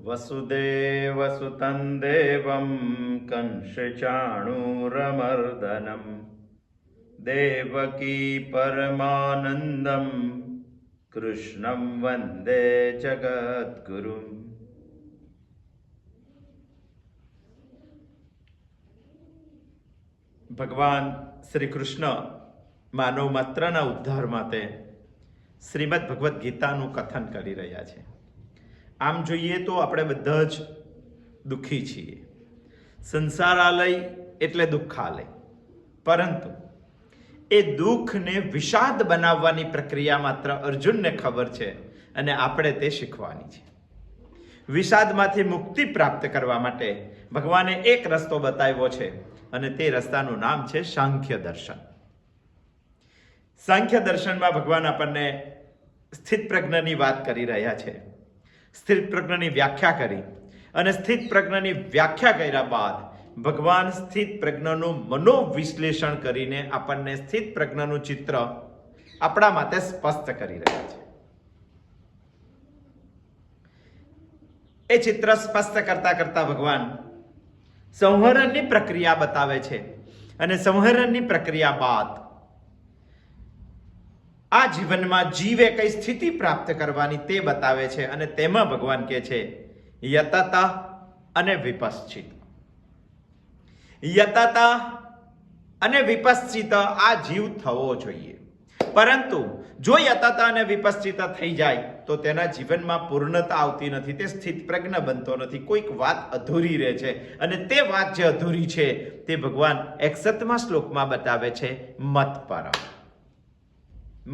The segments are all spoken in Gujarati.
वसुदेवसुतं देवं कंसचाणूरमर्दनं देवकी परमानन्दं कृष्णं वन्दे जगद्गुरुम्। ભગવાન શ્રી કૃષ્ણ માનવ માત્રના ઉદ્ધાર માટે શ્રીમદ ભગવદ્ ગીતાનું કથન કરી રહ્યા છે। આમ જોઈએ તો આપણે બધા જ દુઃખી છીએ। સંસારાલય એટલે દુઃખાલય, પરંતુ એ દુઃખને વિષાદ બનાવવાની પ્રક્રિયા માત્ર અર્જુનને ખબર છે અને આપણે તે શીખવાની છે। વિષાદમાંથી મુક્તિ પ્રાપ્ત કરવા માટે ભગવાને એક રસ્તો બતાવ્યો છે અને તે રસ્તાનું નામ છે સાંખ્ય દર્શન। સાંખ્ય દર્શનમાં ભગવાન આપણને સ્થિત પ્રજ્ઞની વાત કરી રહ્યા છે। સ્થિત પ્રજ્ઞની વ્યાખ્યા કરી અને સ્થિત પ્રજ્ઞની વ્યાખ્યા કર્યા બાદ ભગવાન સ્થિત પ્રજ્ઞનું મનોવિશ્લેષણ કરીને આપણને સ્થિત પ્રજ્ઞનું ચિત્ર આપણા માટે સ્પષ્ટ કરી રહ્યા છે। એ ચિત્ર સ્પષ્ટ કરતા કરતા ભગવાન સંહરણની પ્રક્રિયા બતાવે છે અને સંહરણની પ્રક્રિયા બાદ આ જીવનમાં જીવે કઈ સ્થિતિ પ્રાપ્ત કરવાની તે બતાવે છે અને તેમાં ભગવાન કહે છે યતત અને વિપશ્ચિત। યતત અને વિપશ્ચિત આ જીવ થવો જોઈએ, પરંતુ જો યતત અને વિપશ્ચિત થઈ જાય તો તેના જીવનમાં પૂર્ણતા આવતી નથી, તે સ્થિત પ્રજ્ઞ બનતો નથી, કોઈક વાત અધૂરી રહે છે અને તે વાત જે અધૂરી છે તે ભગવાન 61મા શ્લોકમાં બતાવે છે મત પર,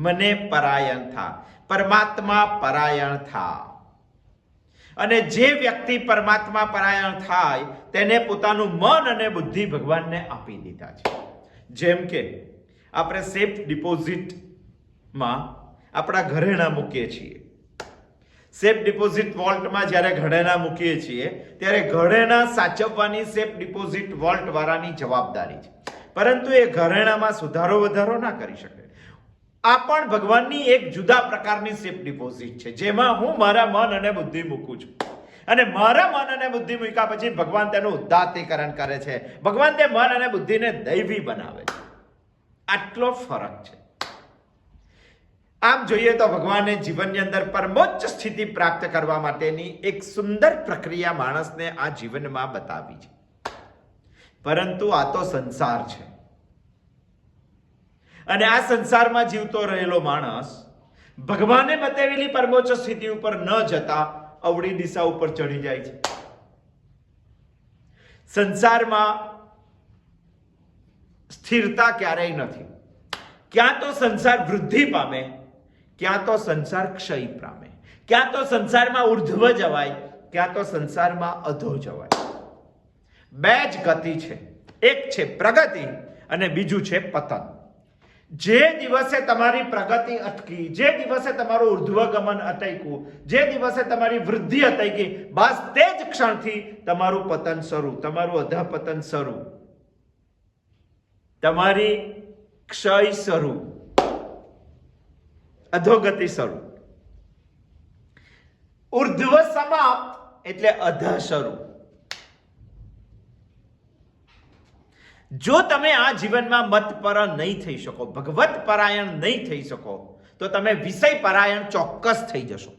મને પરાયણ થા, પરમાત્મા પરાયણ થા। અને જે વ્યક્તિ પરમાત્મા પરાયણ થાય તેને પોતાનું મન અને બુદ્ધિ ભગવાનને આપી દીધા છે। જેમ કે આપણે સેફ ડિપોઝિટમાં આપણા ઘરેણાં મૂકીએ છીએ, સેફ ડિપોઝિટ વોલ્ટમાં જ્યારે ઘરેણાં મૂકીએ છીએ ત્યારે ઘરેણાં સાચવવાની સેફ ડિપોઝિટ વોલ્ટ વાળાની જવાબદારી છે, પરંતુ એ ઘરેણામાં સુધારો વધારો ના કરી શકે। આ પણ ભગવાનની એક જુદા પ્રકારની સેફ ડિપોઝિટ છે, જેમાં હું મારા મન અને બુદ્ધિ મૂકું છું અને મારા મન અને બુદ્ધિ મૂક્યા પછી ભગવાન તેનું ઉદાત્તીકરણ કરે છે, ભગવાન તે મન અને બુદ્ધિને દૈવી બનાવે છે। આટલો ફરક છે। આમ જોઈએ તો ભગવાને જીવનની અંદર પરમોચ્ચ સ્થિતિ પ્રાપ્ત કરવા માટેની એક સુંદર પ્રક્રિયા માણસને આ જીવનમાં બતાવી છે, પરંતુ આ તો સંસાર છે અને આ સંસારમાં જીવતો રહેલો માણસ ભગવાને બતાવેલી પરમોચ્ચ સ્થિતિ ઉપર ન જતા અવળી દિશા ઉપર ચડી જાય છે। સંસારમાં સ્થિરતા ક્યારેય નથી, ક્યાં તો સંસાર વૃદ્ધિ પામે, ક્યાં તો સંસાર ક્ષય પામે, ક્યાં તો સંસારમાં ઉર્ધ્વ જવાય, ક્યાં તો સંસારમાં અધો જવાય। બે જ ગતિ છે, એક છે પ્રગતિ અને બીજું છે પતન। જે દિવસે તમારી પ્રગતિ અટકી, જે દિવસે તમારું ઉર્ધ્વગમન અટક્યું, જે દિવસે તમારી વૃદ્ધિ અટકી, બસ તે જ ક્ષણથી તમારું પતન શરૂ, તમારું અધઃપતન શરૂ, તમારી ક્ષય શરૂ, અધોગતિ શરૂ। ઉર્ધ્વ સમાપ્ત એટલે અધઃ શરૂ। જો તમે આ જીવનમાં મત પર નહીં થઈ શકો, ભગવત પરાયણ નહીં થઈ શકો, તો તમે વિષય પરાયણ ચોક્કસ થઈ જશો।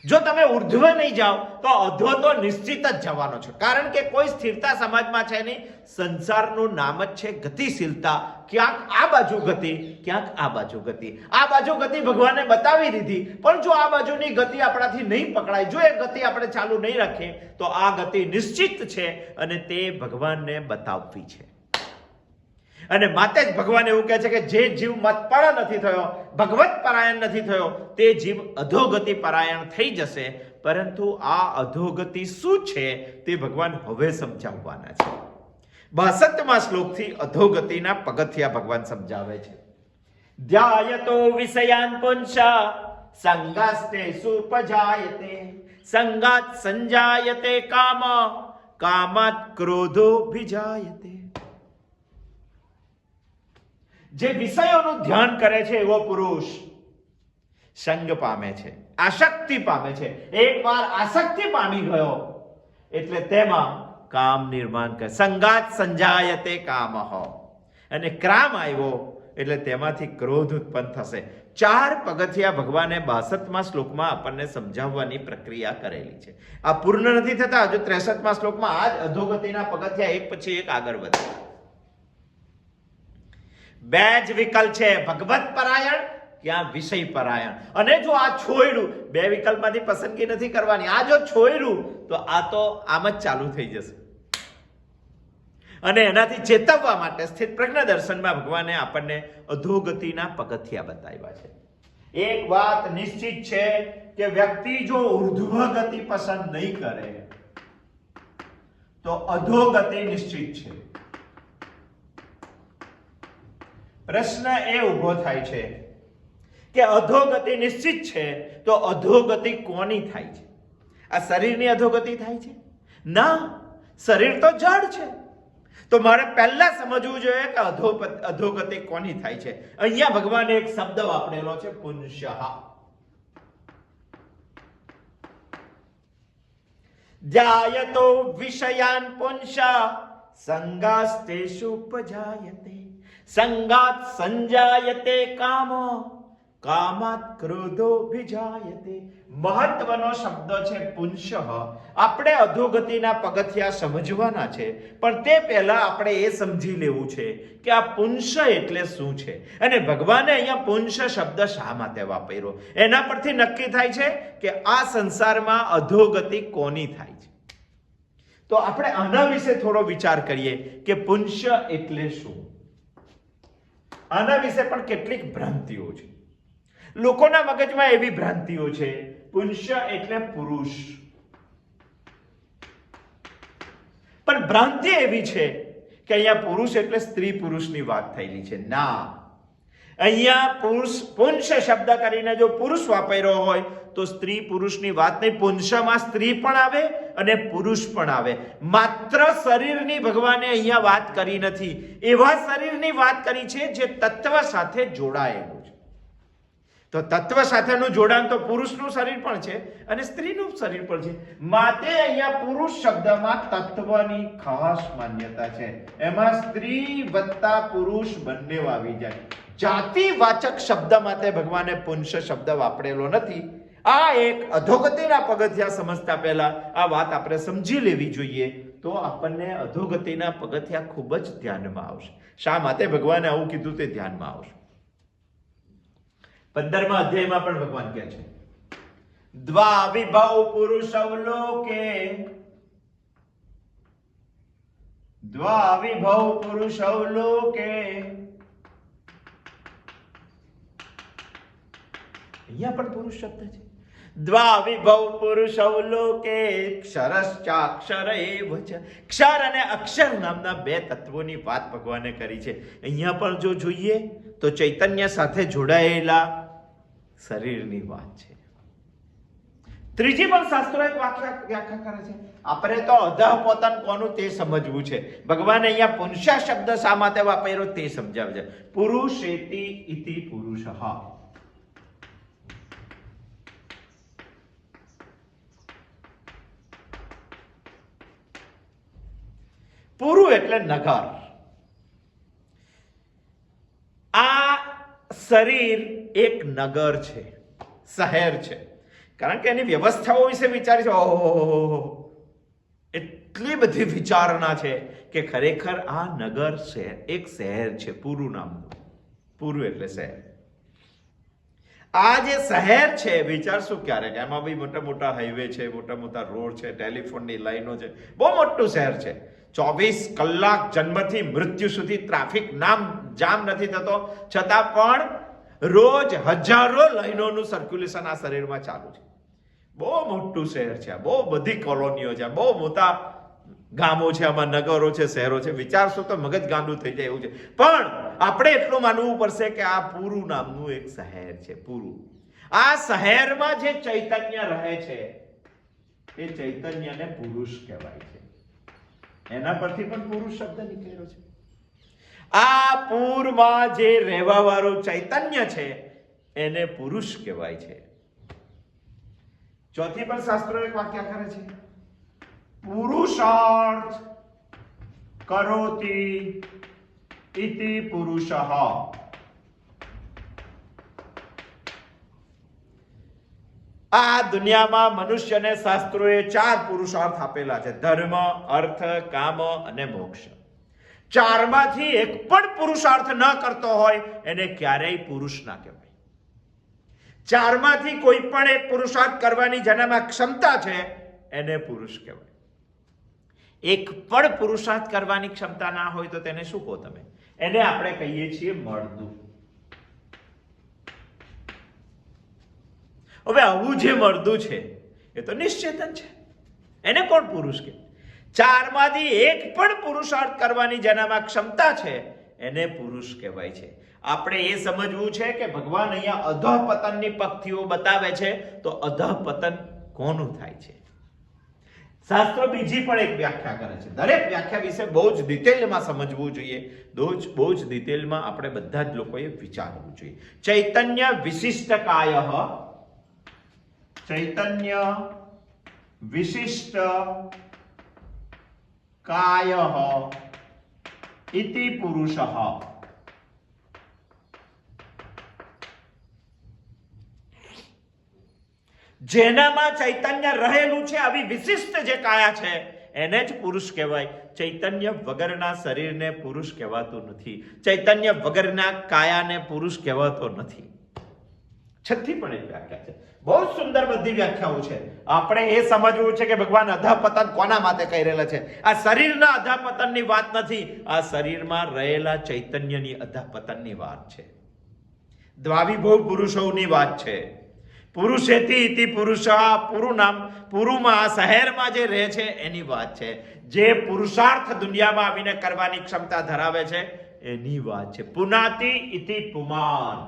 જો તમે ઉર્ધ્વ નહીં જાઓ તો અધો તો નિશ્ચિત જ જવાનો છે, કારણ કે કોઈ સ્થિરતા સમાજમાં છે નહીં। સંસારનું નામ જ છે ગતિશીલતા, ક્યાંક આ બાજુ ગતિ, ક્યાંક આ બાજુ ગતિ। આ બાજુ ગતિ ભગવાને બતાવી દીધી, પણ જો આ બાજુની ગતિ આપણાથી નહીં પકડાય, જો એ ગતિ આપણે ચાલુ નહીં રાખીએ તો આ ગતિ નિશ્ચિત છે અને તે ભગવાનને બતાવવી છે। અને માટે જ ભગવાન એવું કહે છે કે જે જીવ મતપર નથી થયો, ભગવત પરાયણ નથી થયો, તે જીવ અધોગતિ પરાયણ થઈ જશે। પરંતુ આ અધોગતિ શું છે તે ભગવાન હવે સમજાવવાના છે। 62મા શ્લોકથી અધોગતિના પગથિયા ભગવાન સમજાવે છે। ધ્યાયતો વિષયાન પુંસા સંગાસ્તે સુપજાયતે, સંગાત સંજાયતે કામ, કામાત ક્રોધો ભિજાયતે। જે વિષયોનું ધ્યાન કરે છે એવો પુરુષ સંગ પામે છે, આસક્તિ પામે છે. એકવાર આસક્તિ પામી ગયો એટલે તેમાં કામ નિર્માણ કરે. સંગાત સંજાયતે કામઃ, અને ક્રામ આવ્યો એટલે તેમાંથી ક્રોધ ઉત્પન્ન થશે. 4 પગથિયા ભગવાને 62મા શ્લોકમાં આપણને સમજાવવાની પ્રક્રિયા કરેલી છે. આ પૂર્ણ નથી થતા, હજુ 63મા શ્લોકમાં આ જ અધોગતિના પગથિયા એક પછી એક આગળ વધે. 2 જ વિકલ્પ છે, ભગવત પરાયણ ક્યાં વિષય પરાયણ. અને જો આ છોડ્યું, 2 વિકલ્પમાંથી પસંદગી નથી કરવાની, આ જો છોડ્યું તો આ તો આમ જ ચાલુ થઈ જશે. અને એનાથી ચેતવવા માટે સ્થિત પ્રજ્ઞ દર્શનમાં ભગવાને આપણને અધોગતિના પગથિયા બતાવ્યા છે. એક વાત નિશ્ચિત છે કે વ્યક્તિ જો ઉર્ધ્વ ગતિ પસંદ નહીં કરે તો અધોગતિ નિશ્ચિત છે. પ્રશ્ન એ ઉભો થાય છે કે અધોગતિ નિશ્ચિત છે તો અધોગતિ કોની થાય છે? આ શરીરની અધોગતિ થાય છે? ના, શરીર તો જડ છે. તો મારે પહેલા સમજવું જોઈએ કે અધોગતિ કોની થાય છે. અહીંયા ભગવાને એક શબ્દ વાપરેલો છે, પુંસઃ. જાયતો વિષયાન પુંસઃ સંગાસ્તેષુ ઉપજાયતે સંગાત સંજાયતે કામો કામાત ક્રોધો વિજાયતે. મહત્વનો શબ્દ છે પુંસઃ. આપણે અધોગતિના પગથિયા સમજવાના છે, પણ તે પહેલા આપણે એ સમજી લેવું છે કે આ પુંસ એટલે શું છે, અને ભગવાને અહીંયા પુંસ શબ્દ શા માટે વાપર્યો. એના પરથી નક્કી થાય છે કે આ સંસારમાં અધોગતિ કોની થાય છે. તો આપણે આના વિશે થોડો વિચાર કરીએ કે પુંસ એટલે શું. આના વિશે પણ કેટલીક ભ્રાંતિઓ છે. લોકોના મગજમાં એવી ભ્રાંતિઓ છે, પુંસ એટલે પુરુષ. પણ ભ્રાંતિ એવી છે કે અહીંયા પુરુષ એટલે સ્ત્રી પુરુષની વાત થયેલી છે. ના, અહીંયા પુંસ શબ્દ કરીને જો પુરુષ વાપર્યો હોય તો સ્ત્રી પુરુષની વાત નહીં. પુંસમાં સ્ત્રી પણ આવે અને પુરુષ પણ આવે. માત્ર શરીરની ભગવાને અહીંયા વાત કરી નથી, એવા શરીરની વાત કરી છે જે તત્વ સાથે જોડાયેલું છે. તો તત્વ સાથેનું જોડાણ તો પુરુષનું શરીર પણ છે અને સ્ત્રીનું શરીર પણ છે. માટે અહીંયા પુરુષ શબ્દમાં તત્વની ખાસ માન્યતા છે. એમાં સ્ત્રી વત્તા પુરુષ બંને આવી જાય. જાતિવાચક શબ્દ માટે ભગવાને પુંસ શબ્દ વાપરેલો નથી. આ એક અધોગતિના પગથિયા સમજતા પહેલા આ વાત આપણે સમજી લેવી જોઈએ, તો આપણને અધોગતિના પગથિયા ખૂબ જ ધ્યાનમાં આવશે. શા માટે ભગવાને આવું કીધું તે ધ્યાનમાં આવશે. 15મા અધ્યાયમાં પણ ભગવાન કહે છે, દ્વાવિભૌ પુરુષૌ લોકે દ્વાવિભૌ પુરુષૌ લોકે. અહીંયા પણ પુરુષ શબ્દ છે. દ્વાવિભૌ પુરુષૌ લોકે ક્ષરશ્ચાક્ષર એવ ચ. ક્ષર અને અક્ષર નામના 2 તત્વોની વાત ભગવાને કરી છે. અહીંયા પણ જો જોઈએ તો ચૈતન્ય સાથે જોડાયેલા શરીરની વાત છે. ત્રીજી પણ શાસ્ત્રો એક વ્યાખ્યા કરે છે. આપણે તો અધઃપતન કોનું તે સમજવું છે. ભગવાને અહીંયા પુંસા શબ્દ શા માટે વાપર્યો તે સમજાવે છે. પુરુષેતિ ઇતિ પુરુષઃ. પુરુ એટલે નગર. આ શરીર એક નગર છે, શહેર છે. કારણ કે એની વ્યવસ્થાઓ વિશે વિચારી છે. ઓહો, એટલી બધી વિચારણા છે કે ખરેખર આ નગર એક શહેર છે, પુરુ નામનું. પુરુ એટલે શહેર. આ જે શહેર છે, વિચારશું ક્યારેક, એમાં બી મોટા મોટા હાઈવે છે, મોટા મોટા રોડ છે, ટેલિફોનની લાઈનો છે, બહુ મોટું શહેર છે. 24 કલાક જન્મથી મૃત્યુ સુધી ટ્રાફિક જામ નથી થતો, છતાં પણ રોજ હજારો લાઈનોનું સર્ક્યુલેશન આ શરીરમાં ચાલુ છે. બહુ મોટું શહેર છે, બહુ બધી કોલોનીઓ છે, બહુ મોટા ગામો છે, આમાં નગરો છે, શહેરો છે. વિચારશો તો મગજ ગાંડું થઈ જાય એવું છે. પણ આપણે એટલું માનવું પડશે કે આ પુરુ નામનું એક શહેર છે. પુરુ. આ શહેરમાં જે ચૈતન્ય રહે છે એ ચૈતન્યને પુરુષ કહેવાય છે. એના પરથી પણ પુરુષ શબ્દ નીકળ્યો છે. આ પૂરમાં જે રહેવા વાળું ચૈતન્ય છે એને પુરુષ કહેવાય છે. ચોથી પણ શાસ્ત્રો એક વાક્ય કરે છે, પુરુષાર્થ કરોતિ ઇતિ પુરુષઃ. આ દુનિયામાં મનુષ્યને શાસ્ત્રોએ 4 પુરુષાર્થ આપેલા છે, ધર્મ, અર્થ, કામ અને મોક્ષ. 4માંથી એક પણ પુરુષાર્થ ન કરતો હોય એને ક્યારેય પુરુષ ના કહેવાય. 4માંથી કોઈ પણ એક પુરુષાર્થ કરવાની જેનામાં ક્ષમતા છે એને પુરુષ કહેવાય. એક પણ પુરુષાર્થ કરવાની ક્ષમતા ના હોય તો તેને શું કહો તમે? એને આપણે કહીએ છીએ મરદું. હવે આવું જે મરદું છે એ તો નિશ્ચેતન છે, એને કોણ પુરુષ કહે? 4માંથી એક પણ પુરુષાર્થ કરવાની જેનામાં ક્ષમતા છે એને પુરુષ કહેવાય છે. આપણે એ સમજવું છે કે ભગવાન અહીંયા અધઃપતનની પંક્તિઓ બતાવે છે, તો અધઃપતન કોનું થાય છે? શાસ્ત્રો બીજી પણ એક વ્યાખ્યા કરે છે. દરેક વ્યાખ્યા વિશે બહુ જ ડિટેલમાં સમજવું જોઈએ, બહુ જ ડિટેલમાં આપણે બધા જ લોકોએ વિચારવું જોઈએ. ચૈતન્ય વિશિષ્ટ કાયઃ, ચૈતન્ય વિશિષ્ટ કાયઃ ઇતિ પુરુષઃ. જેનામાં ચૈતન્ય રહેલું છે, આવી વિશિષ્ટ જે કાયા છે એને જ પુરુષ કહેવાય. ચૈતન્ય વગરના શરીરને પુરુષ કહેવાતું નથી, ચૈતન્ય વગરના કાયાને પુરુષ કહેવાતો નથી. છઠ્ઠી પણ એક વ્યાખ્યા છે, બહુ સુંદર બધી વ્યાખ્યાઓ છે. આપણે એ સમજવું છે કે ભગવાન અધઃપતન કોના માટે કહી રહેલા છે. આ શરીરના અધઃપતનની વાત નથી, આ શરીરમાં રહેલા ચૈતન્યની અધઃપતનની વાત છે. દ્વાવિભવ પુરુષોની વાત છે. પુરુષેતિ ઇતિ પુરુષા, પુરુમાં શહેરમાં જે રહે છે એની વાત છે. જે પુરુષાર્થ દુનિયામાં આવીને કરવાની ક્ષમતા ધરાવે છે એની વાત છે. પુનાતિ ઇતિ પુમાન,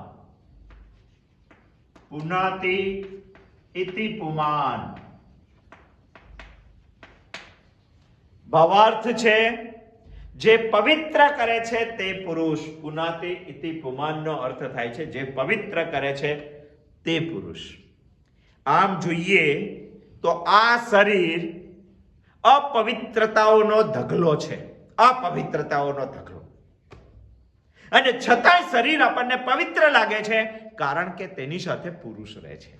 પુનાતિ ઇતિ પુમાન. ભાવાર્થ છે જે પવિત્ર કરે છે તે પુરુષ. પુનાતિ ઇતિ પુમાનનો અર્થ થાય છે જે પવિત્ર કરે છે તે પુરુષ. આમ જોઈએ તો આ શરીર અપવિત્રતાઓનો ઢગલો છે, અપવિત્રતાઓનો ઢગલો. અને છતાંય શરીર આપણને પવિત્ર લાગે છે કારણ કે તેની સાથે પુરુષ રહે છે.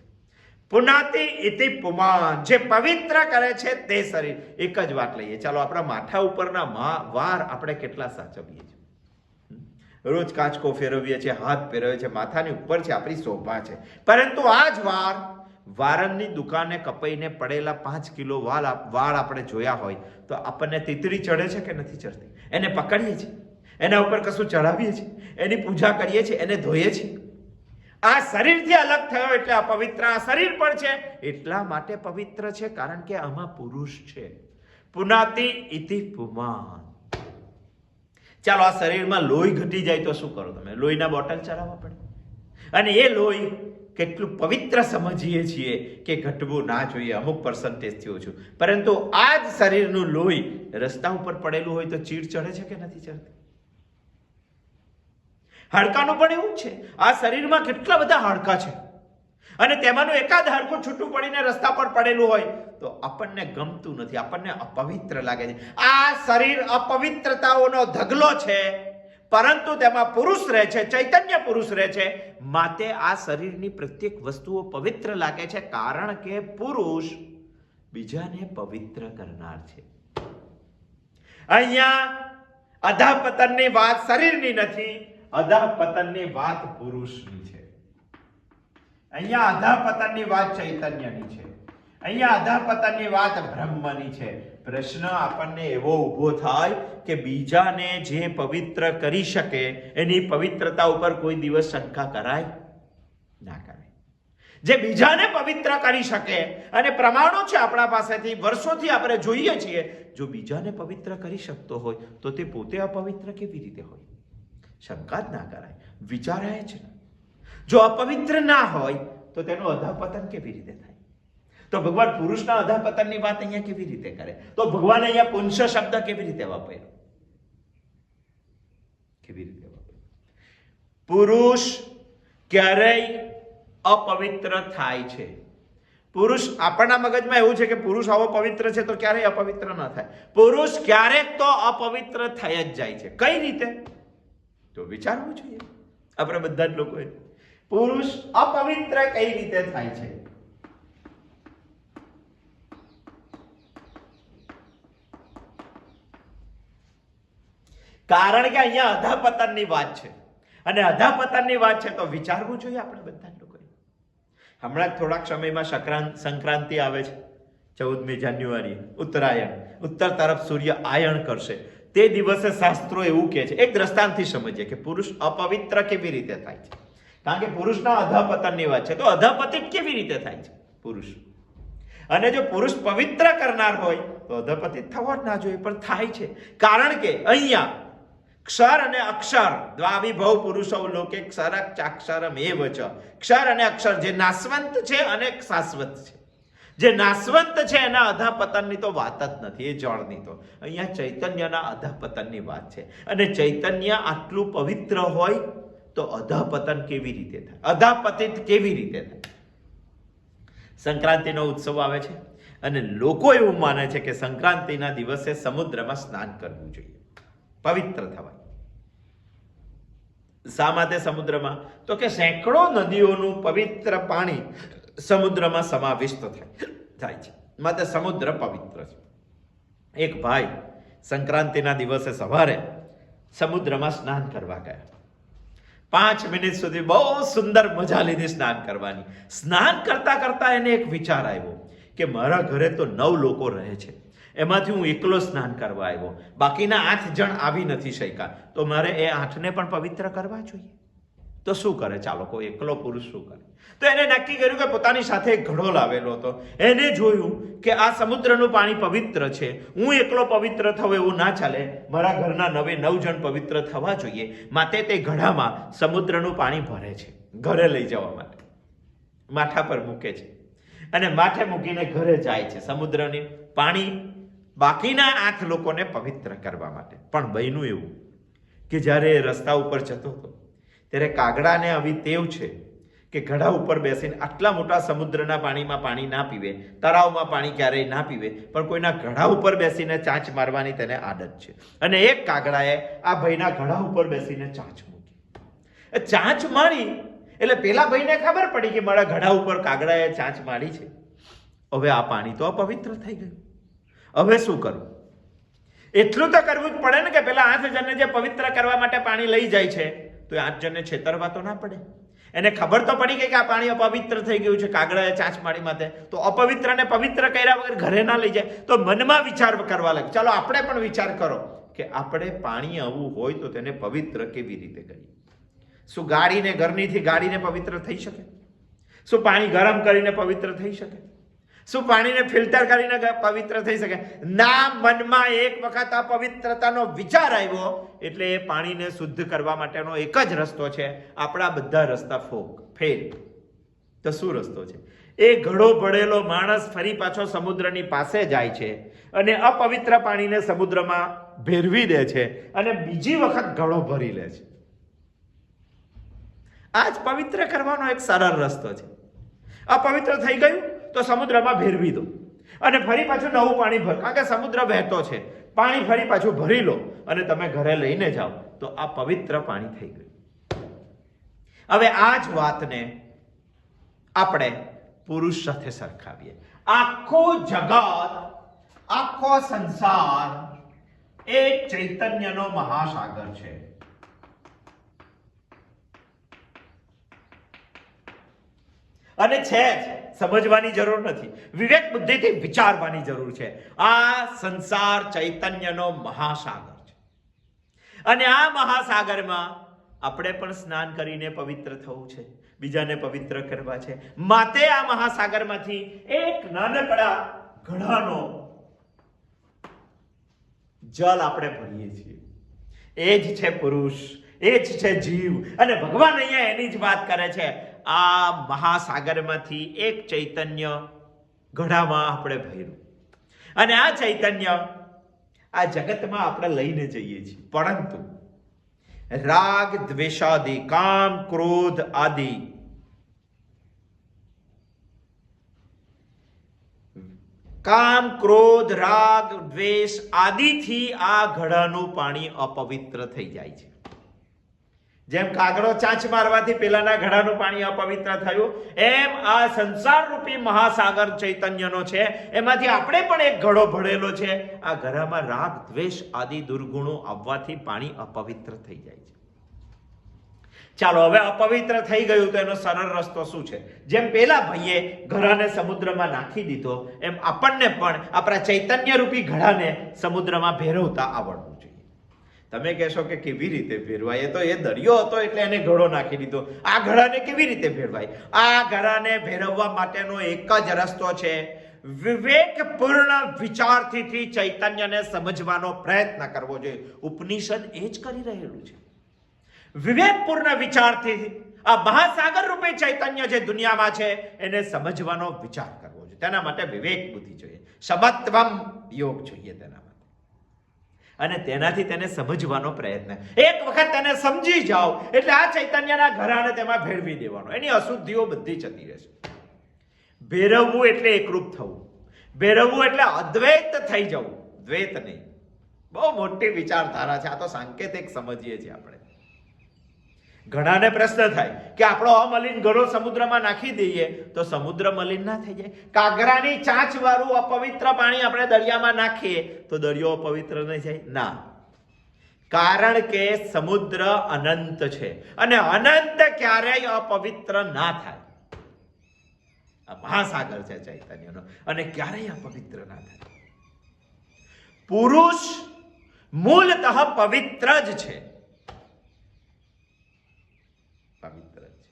પુનાતિ ઇતિ પુમાન, જે પવિત્ર કરે છે તે શરીર. એક જ વાત લઈએ, ચાલો આપણા માથા ઉપરના વાળ આપણે કેટલા સાચવીએ છીએ. રોજ કાચકો ફેરવીએ છીએ, હાથ ફેરવીએ છીએ, માથાની ઉપર છે આપણી શોભા છે. પરંતુ આ જ વાળની દુકાને કપાઈને પડેલા 5 કિલો વાળ આપણે જોયા હોય તો આપણને તીતરી ચડે છે કે નથી ચડતી? એને પકડીએ છીએ, એના ઉપર કશું ચડાવીએ છીએ, એની પૂજા કરીએ છીએ, એને ધોઈએ છીએ. આ શરીરથી અલગ થયો એટલે અપવિત્ર. આ શરીર પણ છે એટલા માટે પવિત્ર છે કારણ કે આમાં પુરુષ છે. પુનાતિ ઇતિ પુમાન. ચાલો આ શરીરમાં લોહી ઘટી જાય તો શું કરો તમે? લોહીના બોટલ ચડાવવા પડે. અને એ લોહી કેટલું પવિત્ર સમજીએ છીએ કે ઘટવું ના જોઈએ, અમુક પર્સન્ટેજથી ઓછું. પરંતુ આ જ શરીરનું લોહી રસ્તા ઉપર પડેલું હોય તો ચીડ ચડે છે કે નથી ચડતી? હાડકાનું પણ એવું જ છે. આ શરીરમાં કેટલા બધા હાડકા છે અને તેમાંનું એકાદ હાડકું છૂટું પડીને રસ્તા પર પડેલું હોય તો આપણને ગમતું નથી, આપણને અપવિત્ર લાગે છે. આ શરીર અપવિત્રતાઓનો ઢગલો છે, પરંતુ તેમાં પુરુષ રહે છે, ચૈતન્ય પુરુષ રહે છે. માટે આ શરીરની પ્રત્યેક વસ્તુઓ પવિત્ર લાગે છે કારણ કે પુરુષ બીજાને પવિત્ર કરનાર છે. અહીંયા અધઃપતનની વાત શરીરની નથી, અધઃપતનની વાત પુરુષની છે. અહીંયા અધઃપતનની વાત ચૈતન્યની છે, અહીંયા અધઃપતનની વાત બ્રહ્મની છે. પ્રશ્ન આપણને એવો ઊભો થાય કે બીજાને જે પવિત્ર કરી શકે એની પવિત્રતા ઉપર કોઈ દિવસ શંકા કરાય? ના કરાય. જે બીજાને પવિત્ર કરી શકે, અને પ્રમાણો છે આપણા પાસેથી, વર્ષોથી આપણે જોઈએ છીએ, જો બીજાને પવિત્ર કરી શકતો હોય તો તે પોતે અપવિત્ર કેવી રીતે હોય? શંકા જ ના કરાય, વિચારાય છે. જો અપવિત્ર ના હોય તો તેનું અધઃપતન કેવી રીતે થાય? તો ભગવાન પુરુષના અધઃપતનની વાત અહીંયા કેવી રીતે કરે? તો ભગવાન અહીંયા પુંસ શબ્દ કેવી રીતે વાપર્યો? કેવી રીતે વાપર્યો? પુરુષ ક્યારેય અપવિત્ર થાય છે. પુરુષ, આપણા મગજમાં એવું છે કે પુરુષ આવો પવિત્ર છે તો ક્યારેય અપવિત્ર ન થાય. પુરુષ ક્યારેક તો અપવિત્ર થઈ જ જાય છે. કઈ રીતે? તો વિચારવું જોઈએ આપણે બધા જ લોકોએ. પુરુષ અપવિત્ર કઈ રીતે થાય છે? કારણ કે અહીંયા અધઃપતનની વાત છે, અને અધઃપતનની વાત છે તો વિચારવું જોઈએ આપણે બધા જ લોકોએ. હમણાં થોડાક સમયમાં સંક્રાંતિ આવે છે, 14મી જાન્યુઆરી, ઉત્તરાયણ. ઉત્તર તરફ સૂર્ય આયણ કરશે. તે દિવસે શાસ્ત્રો એવું કહે છે, એક દ્રષ્ટાંતથી સમજીએ કે પુરુષ અપવિત્ર કેવી રીતે થાય છે. કારણ કે પુરુષના અધઃપતનની વાત છે, તો અધઃપતિત કેવી રીતે થાય છે પુરુષ? અને જો પુરુષ પવિત્ર કરનાર હોય તો અધઃપતિત થવો જ ના જોઈએ, પણ થાય છે. કારણ કે અહીંયા ક્ષર અને અક્ષર દ્વાવિભવ પુરુષો લોકે ક્ષર ચાક્ષરમ એવ ચ. ક્ષર અને અક્ષર જે નાશવંત છે અને શાશ્વત છે. જે નાશવંત છે એના અધઃપતનની તો વાત જ નથી, એ જળની. તો અહીંયા ચૈતન્યના અધઃપતનની વાત છે. અને ચૈતન્ય આટલું પવિત્ર હોય તો અધઃપતન કેવી રીતે થાય, અધઃપતિત કેવી રીતે થાય? સંક્રાંતિનો ઉત્સવ આવે છે અને લોકો એવું માને છે કે સંક્રાંતિના દિવસે સમુદ્રમાં સ્નાન કરવું જોઈએ, પવિત્ર થવાય. શા માટે સમુદ્રમાં? તો કે સેંકડો નદીઓનું પવિત્ર પાણી સમુદ્રમાં સમાવિષ્ટ થાય છે, માટે સમુદ્ર પવિત્ર છે. એક ભાઈ સંક્રાંતિના દિવસે સવારે સમુદ્રમાં સ્નાન કરવા ગયા. 5 મિનિટ સુધી બહુ સુંદર મજા લીધી સ્નાન કરવાની. સ્નાન કરતા કરતા એને એક વિચાર આવ્યો કે મારા ઘરે તો 9 લોકો રહે છે, એમાંથી હું એકલો સ્નાન કરવા આવ્યો, બાકીના 8 જણ આવી નથી શક્યા, તો મારે એ 8ને પણ પવિત્ર કરવા જોઈએ. તો શું કરે? ચાલો, કોઈ એકલો પુરુષ શું કરે? તો એને નક્કી કર્યું કે પોતાની સાથે એક ઘડો લાવેલો હતો. એને જોયું કે આ સમુદ્રનું પાણી પવિત્ર છે, હું એકલો પવિત્ર થવું એવું ના ચાલે, મારા ઘરના 9 જણ પવિત્ર થવા જોઈએ. માટે તે ઘડામાં સમુદ્રનું પાણી ભરે છે, ઘરે લઈ જવા માટે માથા પર મૂકે છે, અને માથે મૂકીને ઘરે જાય છે સમુદ્રની પાણી બાકીના 8 લોકોને પવિત્ર કરવા માટે. પણ બન્યું એવું કે જ્યારે રસ્તા ઉપર જતો હતો ત્યારે કાગડાને આવી ટેવ છે કે ઘડા ઉપર બેસીને આટલા મોટા સમુદ્રના પાણીમાં પાણી ના પીવે, તળાવમાં પાણી ક્યારેય ના પીવે, પણ કોઈના ઘડા ઉપર બેસીને ચાંચ મારવાની તેને આદત છે. અને એક કાગડાએ આ ભાઈના ઘડા ઉપર બેસીને ચાંચ મૂકી. ચાંચ મારી એટલે પેલા ભાઈને ખબર પડી કે મારા ઘડા ઉપર કાગડાએ ચાંચ મારી છે. હવે આ પાણી તો અપવિત્ર થઈ ગયું. હવે શું કરવું? એટલું તો કરવું જ પડે ને કે પેલા 8 જણને જે પવિત્ર કરવા માટે પાણી લઈ જાય છે તો એ 8 જણને છેતરવા તો ના પડે. એને ખબર તો પડી ગઈ કે આ પાણી અપવિત્ર થઈ ગયું છે, કાગડાએ ચાંચ મારી માટે, તો અપવિત્રને પવિત્ર કર્યા વગર ઘરે ના લઈ જાય. તો મનમાં વિચાર કરવા લાગે. ચાલો આપણે પણ વિચાર કરો કે આપણે પાણી આવું હોય તો તેને પવિત્ર કેવી રીતે કરીએ? શું ગાડીને ઘરનીથી ગાડીને પવિત્ર થઈ શકે? શું પાણી ગરમ કરીને પવિત્ર થઈ શકે? શું પાણીને ફિલ્ટર કરીને પવિત્ર થઈ શકે? ના. મનમાં એક વખત અપવિત્રતાનો વિચાર આવ્યો એટલે એ પાણીને શુદ્ધ કરવા માટેનો એક જ રસ્તો છે. આપણા બધા રસ્તા ફેલ. તો શું રસ્તો છે? એ ઘડો ભરેલો માણસ ફરી પાછો સમુદ્રની પાસે જાય છે અને અપવિત્ર પાણીને સમુદ્રમાં ભેરવી દે છે અને બીજી વખત ઘડો ભરી લે છે. આ જ પવિત્ર કરવાનો એક સરળ રસ્તો છે. અપવિત્ર થઈ ગયું તો સમુદ્રમાં ભેરવી દો અને ફરી પાછું નવું પાણી ભર. કારણ કે સમુદ્ર વહેતો છે, પાણી ફરી પાછું ભરી લો અને તમે ઘરે લઈને જાઓ તો આ પવિત્ર પાણી થઈ ગયું. હવે આ જ વાતને આપણે પુરુષ સાથે સરખાવીએ. આખો જગત, આખો સંસાર એ ચૈતન્યનો મહાસાગર છે. અને છે જ, સમજવાની જરૂર નથી, વિવેક બુદ્ધિથી વિચારવાની જરૂર છે. આ સંસાર ચૈતન્યનો મહાસાગર છે અને આ મહાસાગરમાં આપણે પણ સ્નાન કરીને પવિત્ર થવું છે, બીજાને પવિત્ર કરવા છે. માટે આ મહાસાગરમાંથી એક નાનકડા ઘડાનો જલ આપણે ભરીએ છીએ. એ જ છે પુરુષ, એ જ છે જીવ. અને ભગવાન અહીંયા એની જ વાત કરે છે. આ મહાસાગરમાંથી એક ચૈતન્ય ઘડામાં આપણે ભર્યું અને આ ચૈતન્ય આ જગતમાં આપણે લઈને જઈએ છીએ. પરંતુ રાગ દ્વેષાદિ, કામ ક્રોધ આદિ કામ, ક્રોધ, રાગ, દ્વેષ આદિથી આ ઘડાનું પાણી અપવિત્ર થઈ જાય છે. જેમ કાગડો ચાંચ મારવાથી પેલાના ઘડાનું પાણી અપવિત્ર થયું, એમ આ સંસાર રૂપી મહાસાગર ચૈતન્યનો છે, એમાંથી આપણે પણ એક ઘડો ભરેલો છે. આ ઘડામાં રાગ, દ્વેષ આદિ દુર્ગુણો આવવાથી પાણી અપવિત્ર થઈ જાય છે. ચાલો, હવે અપવિત્ર થઈ ગયું તો એનો સરળ રસ્તો શું છે? જેમ પેલા ભાઈએ ઘડાને સમુદ્રમાં નાખી દીધો, એમ આપણને પણ આપણા ચૈતન્ય રૂપી ઘડાને સમુદ્રમાં ભેરવતા આવડવું જોઈએ. તમે કહેશો કે કેવી રીતે ભેરવાય? એ તો એ દરિયો હતો એટલે એને ઘડો નાખી દીધો. આ ઘડાને કેવી રીતે ભેરવાય? આ ઘડાને ભેરવવા માટેનો એક જ રસ્તો છે, વિવેકપૂર્ણ વિચારથી ચૈતન્યને સમજવાનો પ્રયત્ન કરવો જોઈએ. ઉપનિષદ એ જ કરી રહેલું છે. વિવેકપૂર્ણ વિચારથી આ મહાસાગર રૂપે ચૈતન્ય જે દુનિયામાં છે એને સમજવાનો વિચાર કરવો જોઈએ. તેના માટે વિવેક બુદ્ધિ જોઈએ, સમત્વમ યોગ જોઈએ તેના માટે, અને તેનાથી તેને સમજવાનો પ્રયત્ન. એક વખત તેને સમજી જાઓ એટલે આ ચૈતન્યના ઘરાને તેમાં ભેળવી દેવાનો, એની અશુદ્ધિઓ બધી જતી રહેશે. ભેરવવું એટલે એકરૂપ થવું, ભેરવવું એટલે અદ્વૈત થઈ જવું, દ્વૈત નહીં. બહુ મોટી વિચારધારા છે આ તો. સાંકેતિક સમજીએ છીએ આપણે. ઘણાને પ્રશ્ન થાય કે આપણો અમલિન ઘડો સમુદ્રમાં નાખી દઈએ તો સમુદ્ર મલિન ના થઈ જાય? કાગરાની ચાંચ વાળું અપવિત્ર પાણી આપણે દરિયામાં નાખીએ તો દરિયો અપવિત્ર નહીં જાય? ના, કારણ કે સમુદ્ર અનંત છે અને અનંત ક્યારેય અપવિત્ર ના થાય. આ મહાસાગર છે ચૈતન્યનો અને ક્યારેય અપવિત્ર ના થાય. પુરુષ મૂળતઃ પવિત્ર જ છે, પવિત્ર છે.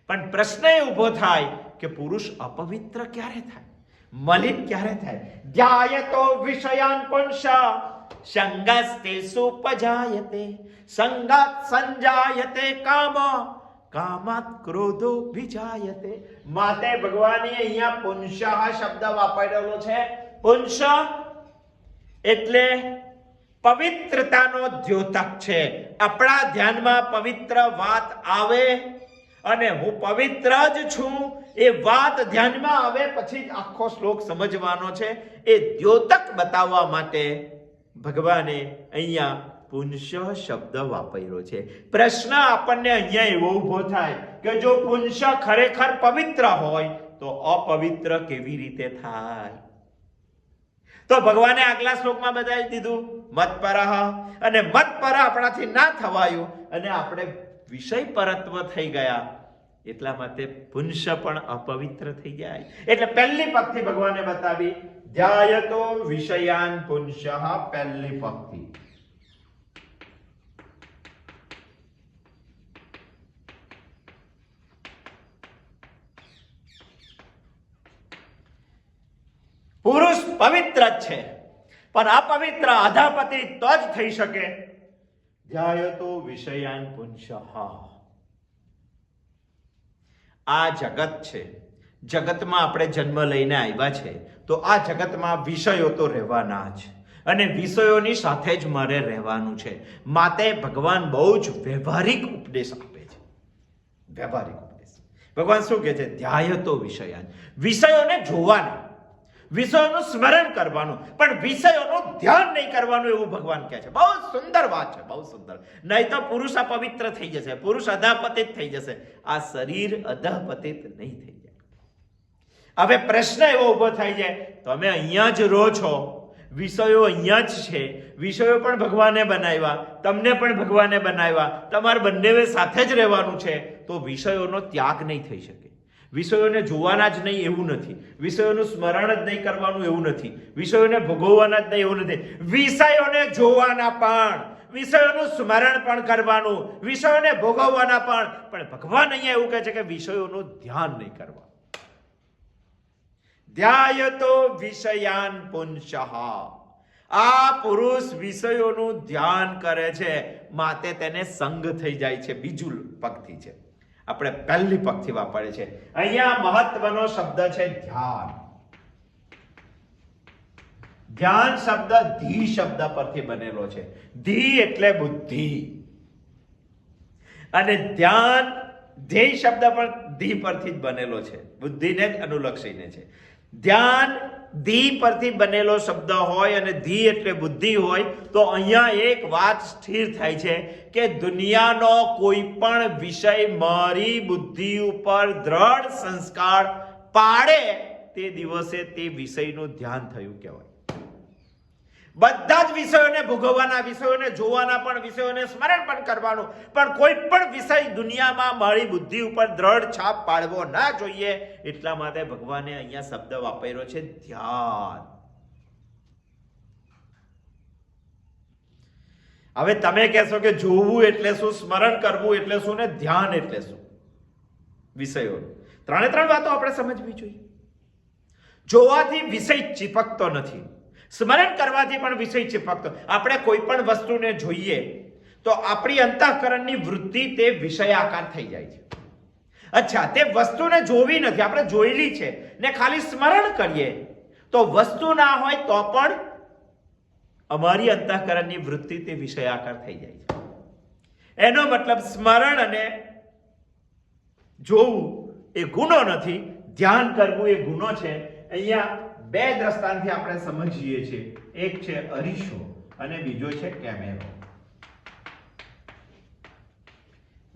પણ પ્રશ્ન એ ઉભો થાય કે પુરુષ અપવિત્ર ક્યારે થાય, મલિન ક્યારે થાય? ધ્યાયતો વિષયાન પુંસ સંગસ્તે સુપજાયતે સંગાત સંજાયતે કામ કામાત ક્રોધો વિજાયતે. માતે ભગવાને અહીંયા પુંસ શબ્દ વાપરેલો છે. પુંસ એટલે પવિત્રતાનો દ્યોતક છે. આપણા ધ્યાનમાં પવિત્ર વાત આવે અને હું પવિત્ર જ છું એ વાત ધ્યાનમાં આવે પછી જ આખો શ્લોક સમજવાનો છે. એ દ્યોતક બતાવવા માટે ભગવાને અહીંયા પુંસ શબ્દ વાપર્યો છે. પ્રશ્ન આપણને અહીંયા એવો ઉભો થાય કે જો પુંસ ખરેખર પવિત્ર હોય તો અપવિત્ર કેવી રીતે થાય? તો ભગવાને આગલા શ્લોકમાં બતાવી દીધું મતપરહ, અને મતપર આપણાથી ના થવાયું અને આપણે વિષય પરત્વ થઈ ગયા, એટલા માટે પુંસ પણ અપવિત્ર થઈ જાય. એટલે પહેલી પંક્તિ ભગવાને બતાવી, ધ્યાયતો વિષયાન પુંસ. પહેલી પંક્તિ. પુરુષ પવિત્ર જ છે પણ અપવિત્ર અધાપતિ તો જ થઈ શકે. ધ્યાયતો વિષયાન પુંસ. આ જગત છે, જગતમાં આપણે જન્મ લઈને આવ્યા છે તો આ જગતમાં વિષયો તો રહેવાના જ, અને વિષયોની સાથે જ મારે રહેવાનું છે. માટે ભગવાન બહુ જ વ્યવહારિક ઉપદેશ આપે છે. વ્યવહારિક ઉપદેશ. ભગવાન શું કહે છે? ધ્યાયતો વિષયાન. વિષયોને જોવાના, વિષયોનું સ્મરણ કરવાનું, પણ વિષયોનું ધ્યાન નહીં કરવાનું, એવું ભગવાન કહે છે. બહુ સુંદર વાત છે, બહુ સુંદર. નહીં તો પુરુષ અપવિત્ર થઈ જશે, પુરુષ અધાપતિત થઈ જશે, આ શરીર અધાપતિત નહીં થઈ જાય. હવે પ્રશ્ન એવો ઉભો થાય છે, તમે અહીંયા જ રહો છો, વિષયો અહીંયા જ છે, વિષયો પણ ભગવાને બનાવ્યા, તમને પણ ભગવાને બનાવ્યા, તમારે બંને સાથે જ રહેવાનું છે, તો વિષયોનો ત્યાગ નહીં થઈ શકે. વિષયોને જોવાના જ નહીં એવું નથી, વિષયોનું સ્મરણ જ નહીં કરવાનું એવું નથી, વિષયોને ભોગવવાના જ નહીં એવું નથી. વિષયોને જોવાના પણ, વિષયોનું સ્મરણ પણ કરવાનું, વિષયોને ભોગવવાના પણ ભગવાન અહીંયા એવું કહે છે કે વિષયોનું ધ્યાન નહીં કરવાનું. ધ્યાયતો વિષયાન પુંસ. આ પુરુષ વિષયોનું ધ્યાન કરે છે માટે તેને સંગ થઈ જાય છે. બીજું પંક્તિ છે, આપણે પહેલી પંક્તિ વાપરે છે. અહીંયા મહત્વનો શબ્દ છે ધ્યાન. ધ્યાન શબ્દ ધી શબ્દ પરથી બનેલો છે. ધી એટલે બુદ્ધિ, અને ધ્યાન ધ્યેય શબ્દ પણ ધી પરથી જ બનેલો છે, બુદ્ધિને જ અનુલક્ષીને છે. ધ્યાન ધી પરથી બનેલો શબ્દ હોય અને ધી એટલે બુદ્ધિ હોય તો અહીંયા એક વાત સ્થિર થાય છે કે દુનિયાનો કોઈ પણ વિષય મારી બુદ્ધિ ઉપર દ્રઢ સંસ્કાર પાડે તે દિવસે તે વિષયનું ધ્યાન થયું કહેવાય. બધા જ વિષયોને ભોગવવાના, વિષયોને જોવાના, પણ વિષયોને સ્મરણ પણ કરવાનું, પણ કોઈ પણ વિષય દુનિયામાં મારી બુદ્ધિ ઉપર દ્રઢ છાપ પાડવો ના જોઈએ. એટલા માટે ભગવાને અહીંયા શબ્દ વાપર્યો છે ધ્યાન. હવે તમે કહેશો કે જોવું એટલે શું, સ્મરણ કરવું એટલે શું ને ધ્યાન એટલે શું? વિષયો ત્રણે ત્રણ વાતો આપણે સમજવી જોઈએ. જોવાથી વિષય ચીપકતો નથી, સ્મરણ કરવાથી પણ વિષય ચીપકતો. આપણે કોઈ પણ વસ્તુને જોઈએ તો આપણી અંતઃકરણની વૃત્તિ તે વિષયાકાર થઈ જાય છે. અચ્છા, તે વસ્તુને જોવી નથી, આપણે જોયેલી છે ને ખાલી સ્મરણ કરીએ તો વસ્તુ ના હોય તો પણ અમારી અંતઃકરણની વૃત્તિ તે વિષયાકાર થઈ જાય છે. એનો મતલબ સ્મરણ અને જોવું એ ગુનો નથી, ધ્યાન કરવું એ ગુનો છે. અહીંયા બે દ્રષ્ટાંતથી આપણે સમજીએ છીએ. એક છે અરીસો અને બીજો છે કેમેરો.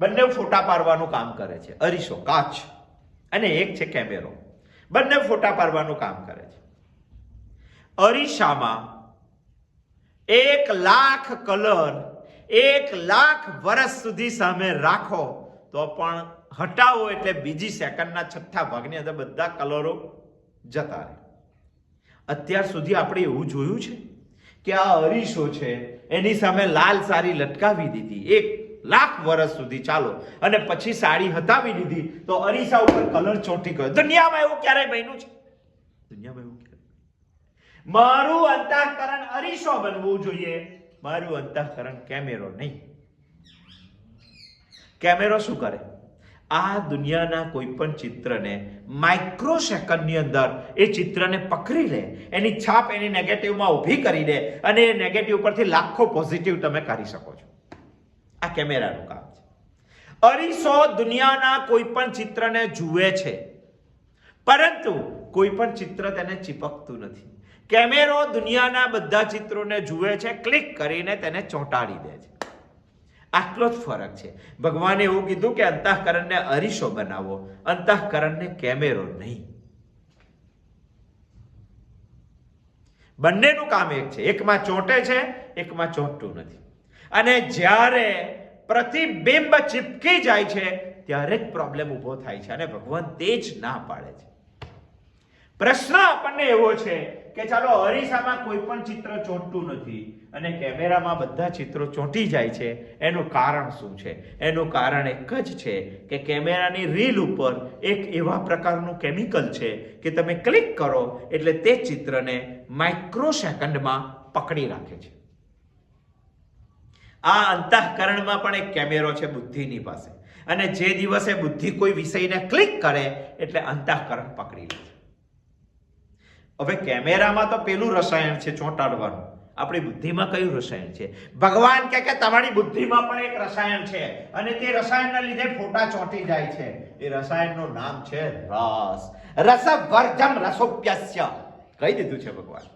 બંને ફોટા પાડવાનું કામ કરે છે. અરીસો કાચ અને એક છે કેમેરો. બંને ફોટા પાડવાનું કામ કરે છે. અરીસામાં 1,00,000 કલર 1,00,000 વર્ષ સુધી સામે રાખો તો પણ હટાવો એટલે બીજી સેકન્ડના છઠ્ઠા ભાગની અંદર બધા કલરો જતા રહે. અત્યાર સુધી આપણે એવું જોયું છે કે આ અરીસો છે એની સામે લાલ સાડી લટકાવી દીધી 1,00,000 વર્ષ સુધી ચાલો, અને પછી સાડી હટાવી દીધી તો અરીસા ઉપર કલર ચોંટી ગયો. દુનિયામાં એવું ક્યારેય બન્યું છે? દુનિયામાં એવું ક્યારે? મારું અંતઃકરણ અરીસો બનવું જોઈએ, મારું અંતઃકરણ કેમેરો નહીં. કેમેરો શું કરે? આ દુનિયાના કોઈ પણ ચિત્રને માઇક્રો સેકન્ડની અંદર એ ચિત્રને પકડી લે, એની છાપ એની નેગેટિવમાં ઊભી કરી દે અને એ નેગેટિવ પરથી લાખો પોઝિટિવ તમે કાઢી શકો છો. આ કેમેરાનું કામ છે. અરીસો દુનિયાના કોઈ પણ ચિત્રને જુએ છે પરંતુ કોઈ પણ ચિત્ર તેને ચીપકતું નથી. કેમેરો દુનિયાના બધા ચિત્રોને જુએ છે, ક્લિક કરીને તેને ચોંટાડી દે છે. આટલો જ ફરક છે. ભગવાને એવું કીધું કે અંતઃકરણને અરીસો બનાવો, અંતઃકરણને કેમેરો નહીં. બંનેનું કામ એક છે. એકમાં ચોંટે છે, એકમાં ચોંટતું નથી. અને જ્યારે પ્રતિબિંબ ચીપકી જાય છે ત્યારે જ પ્રોબ્લેમ ઊભો થાય છે અને ભગવાન તે જ ના પાડે છે. પ્રશ્ન આપણને એવો છે કે ચાલો અરીસામાં કોઈ પણ ચિત્ર ચોંટતું નથી અને કેમેરામાં બધા ચિત્રો ચોંટી જાય છે. એનું કારણ શું છે? એનું કારણ એક જ છે કે કેમેરાની રીલ ઉપર એક એવા પ્રકારનું કેમિકલ છે કે તમે ક્લિક કરો એટલે તે ચિત્રને માઇક્રો સેકન્ડમાં પકડી રાખે છે. આ અંતઃકરણમાં પણ એક કેમેરો છે બુદ્ધિની પાસે, અને જે દિવસે બુદ્ધિ કોઈ વિષયને ક્લિક કરે એટલે અંતઃકરણ પકડી લે છે. હવે કેમેરામાં તો પેલું રસાયણ છે ચોંટાડવાનું, આપણી બુદ્ધિમાં કયું રસાયણ છે? ભગવાન કહે કે તમારી બુદ્ધિમાં પણ એક રસાયણ છે અને તે રસાયણના લીધે ફોટા ચોંટી જાય છે. એ રસાયણનું નામ છે રસ. રસવર્ધમ રસોપ્યસ્ય કહી દીધું છે ભગવાન.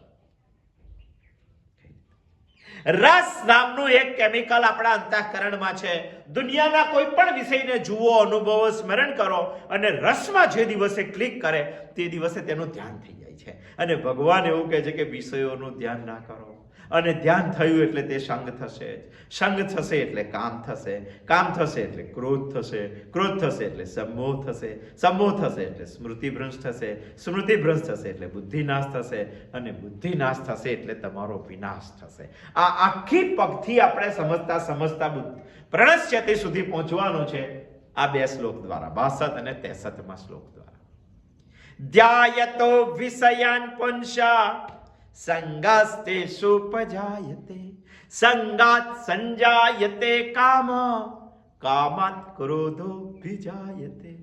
રસ નામનું એક કેમિકલ આપણા અંતઃકરણમાં છે. દુનિયાના કોઈ પણ વિષયને જુઓ, અનુભવો, સ્મરણ કરો અને રસમાં જે દિવસે ક્લિક કરે તે દિવસે તેનું ધ્યાન થઈ જાય છે. અને ભગવાન એવું કહે છે કે વિષયોનું ધ્યાન ના કરો, અને ધ્યાન થયું એટલે તે સંગ થશે, સંગ થશે એટલે કામ થશે, કામ થશે એટલે ક્રોધ થશે, ક્રોધ થશે એટલે સમોહ થશે, સમોહ થશે એટલે સ્મૃતિભ્રંશ થશે, સ્મૃતિભ્રંશ થશે એટલે બુદ્ધિનાશ થશે, અને બુદ્ધિનાશ થશે એટલે તમારો વિનાશ થશે. આ આખી પગથી આપણે સમજતા સમજતા પ્રણશ્યતિ સુધી પહોંચવાનું છે આ બે શ્લોક દ્વારા, 62 અને 63માં શ્લોક દ્વારા. ધ્યાયતો વિષયાન પુંસા સંગાસ્તે સુપજાયતે, સંગાત સંજાયતે કામ, કામાત ક્રોધો વિજાયતે.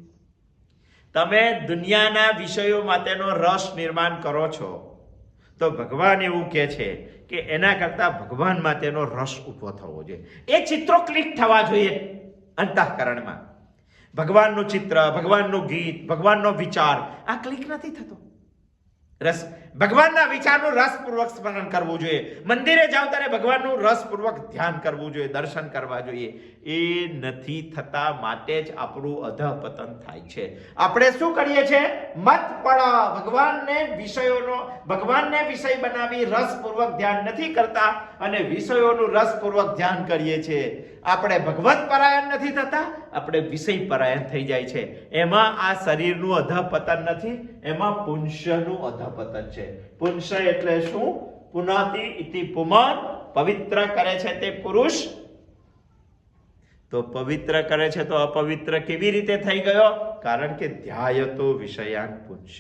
તમે દુનિયાના વિષયો માટેનો રસ નિર્માણ કરો છો તો ભગવાન એવું કહે છે કે એના કરતા ભગવાન માટેનો રસ ઊભો થવો જોઈએ. એ ચિત્રો ક્લિક થવા જોઈએ અંતઃકરણમાં. ભગવાનનું ચિત્ર, ભગવાનનું ગીત, ભગવાનનો વિચાર આ ક્લિક નથી થતો. ભગવાનના વિચારનું રસપૂર્વક સ્મરણ કરવું જોઈએ. મંદિરે જાવ ત્યારે ભગવાનનું રસપૂર્વક ધ્યાન કરવું જોઈએ, દર્શન કરવા જોઈએ. એ નથી થતા માટે જ આપણું અધઃપતન થાય છે. આપણે શું કરીએ છીએ? મત પડા ભગવાનને વિષય બનાવી રસપૂર્વક ધ્યાન નથી કરતા અને વિષયોનું રસપૂર્વક ધ્યાન કરીએ છીએ. આપણે ભગવત પરાયણ નથી થતા, આપણે વિષય પરાયણ થઈ જાય છે. એમાં આ શરીરનું અધઃપતન નથી, એમાં પુંસનું અધઃપતન છે. પુંસ એટલે શું? પુનાતિ ઇતિ પુમાન, પવિત્ર કરે છે તે પુરુષ. તો પવિત્ર કરે છે તો અપવિત્ર કેવી રીતે થઈ ગયો? કારણ કે ધ્યાયતો વિષયાન પુંસ,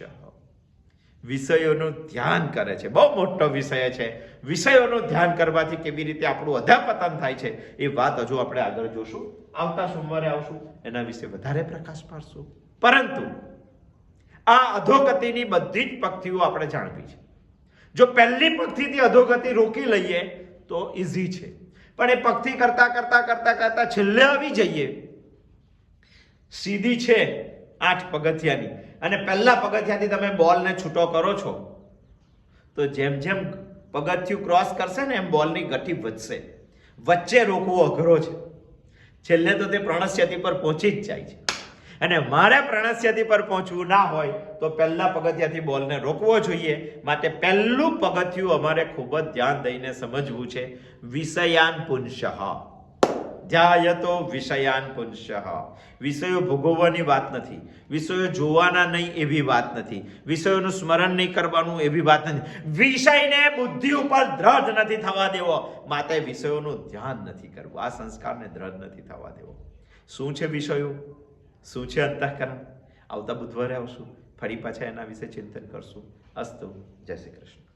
વિષયોનું ધ્યાન કરે છે. બહુ મોટો વિષય છે. વિષયોનું ધ્યાન કરવાથી કેવી રીતે આપણું અધઃપતન થાય છે એ વાત હજુ આપણે આગળ જોશું. આવતા સોમવારે આવશું, એના વિશે વધારે પ્રકાશ પાડશું. પરંતુ આ અધોગતિની બધી જ પંક્તિઓ આપણે જાણવી છે. જો પહેલી પંક્તિથી અધોગતિ રોકી લઈએ તો ઈઝી છે, પણ એ પંક્તિ કરતા કરતા કરતા કરતા છેલ્લે આવી જઈએ. સીધી છે 8 પગથિયાની, અને પહેલા પગથિયાથી તમે બોલને છૂટો કરો છો તો જેમ જેમ પગથિયું ક્રોસ કરશે ને એમ બોલની ગતિ વધશે. વચ્ચે રોકવો અઘરો છે. છેલ્લે તો તે પ્રણસ્યતિ પર પહોંચી જ જાય છે. અને મારે પ્રણસ્યતિ પર પહોંચવું ના હોય તો પહેલા પગથિયાથી બોલને રોકવો જોઈએ. માટે પહેલું પગથિયું અમારે ખૂબ જ ધ્યાન દઈને સમજવું છે. વિષયાન પુંસઃ, ધ્યાયતો વિષયાન પુંસઃ. વિષયો ભોગવવાની વાત નથી, વિષયો જોવાના નહીં એવી વાત નથી, વિષયોનું સ્મરણ નહીં કરવાનું એવી વાત નથી. વિષયને બુદ્ધિ ઉપર દ્રઢ નથી થવા દેવો, માટે વિષયોનું ધ્યાન નથી કરવું. આ સંસ્કારને દ્રઢ નથી થવા દેવો. શું છે વિષયો? શું છે અંતઃકરણ? આવતા બુધવારે આવશું, ફરી પાછા એના વિશે ચિંતન કરશું. અસ્તુ. જય શ્રી કૃષ્ણ.